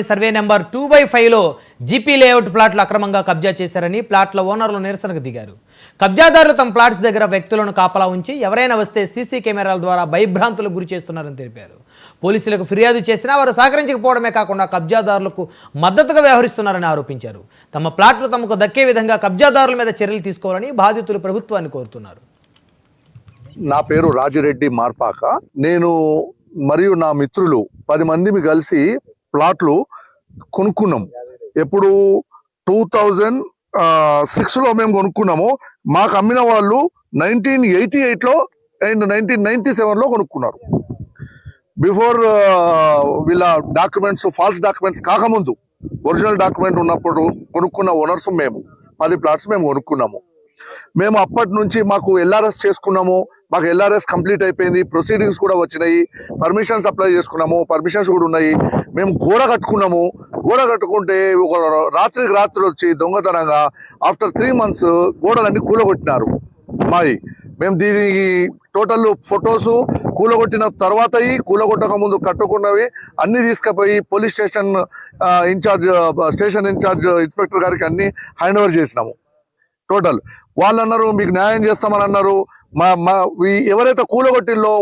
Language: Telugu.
సర్వే నెంబర్ 2/5లో జీపీ లేఅవుట్ ప్లాట్లు అక్రమంగా కబ్జా చేశారని ప్లాట్ల ఓనర్లు నిరసనకు దిగారు. కబ్జాదారులు తమ ప్లాట్స్ దగ్గర వ్యక్తులను కాపలా ఉంచి ఎవరైనా వస్తే సీసీ కెమెరాల ద్వారా భయభ్రాంతులకు గురి చేస్తున్నారని తెలిపారు. పోలీసులకు ఫిర్యాదు చేసినా వారు సహకరించకపోవడమే కాకుండా కబ్జాదారులకు మద్దతుగా వ్యవహరిస్తున్నారని ఆరోపించారు. తమ ప్లాట్లు తమకు దక్కే విధంగా కబ్జాదారుల మీద చర్యలు తీసుకోవాలని బాధితులు ప్రభుత్వాన్ని కోరుతున్నారు. నా పేరు రాజిరెడ్డి మార్పాక. నేను మరియు నా మిత్రులు 10 మంది కలిసి ప్లాట్లు కొనుక్కున్నాం. ఎప్పుడు 2006లో మేము కొనుక్కున్నాము. మాకు అమ్మిన వాళ్ళు 1988లో అండ్ 1997లో కొనుక్కున్నారు. బిఫోర్ వీళ్ళ డాక్యుమెంట్స్ ఫాల్స్ డాక్యుమెంట్స్ కాకముందు ఒరిజినల్ డాక్యుమెంట్ ఉన్నప్పుడు కొనుక్కున్న ఓనర్స్ మేము 10 ప్లాట్స్ మేము కొనుక్కున్నాము. మేము అప్పటి నుంచి మాకు ఎల్ఆర్ఎస్ చేసుకున్నాము. మాకు ఎల్ఆర్ఎస్ కంప్లీట్ అయిపోయింది. ప్రొసీడింగ్స్ కూడా వచ్చినాయి. పర్మిషన్స్ అప్లై చేసుకున్నాము. పర్మిషన్స్ కూడా ఉన్నాయి. మేము గోడ కట్టుకున్నాము. గోడ కట్టుకుంటే ఒక రాత్రికి రాత్రి వచ్చి దొంగతనంగా ఆఫ్టర్ 3 months గోడలన్నీ కూలగొట్టినారు మావి. మేము దీనికి టోటల్ ఫొటోస్ కూలగొట్టిన తర్వాత కూలగొట్టక ముందు కట్టుకున్నవి అన్ని తీసుకుపోయి పోలీస్ స్టేషన్ ఇన్ఛార్జ్ ఇన్స్పెక్టర్ గారికి అన్ని హ్యాండ్ ఓవర్ చేసినాము. టోటల్ వాళ్ళు అన్నారు మీకు న్యాయం చేస్తామని అన్నారు. ఎవరైతే కూలగొట్టిల్లో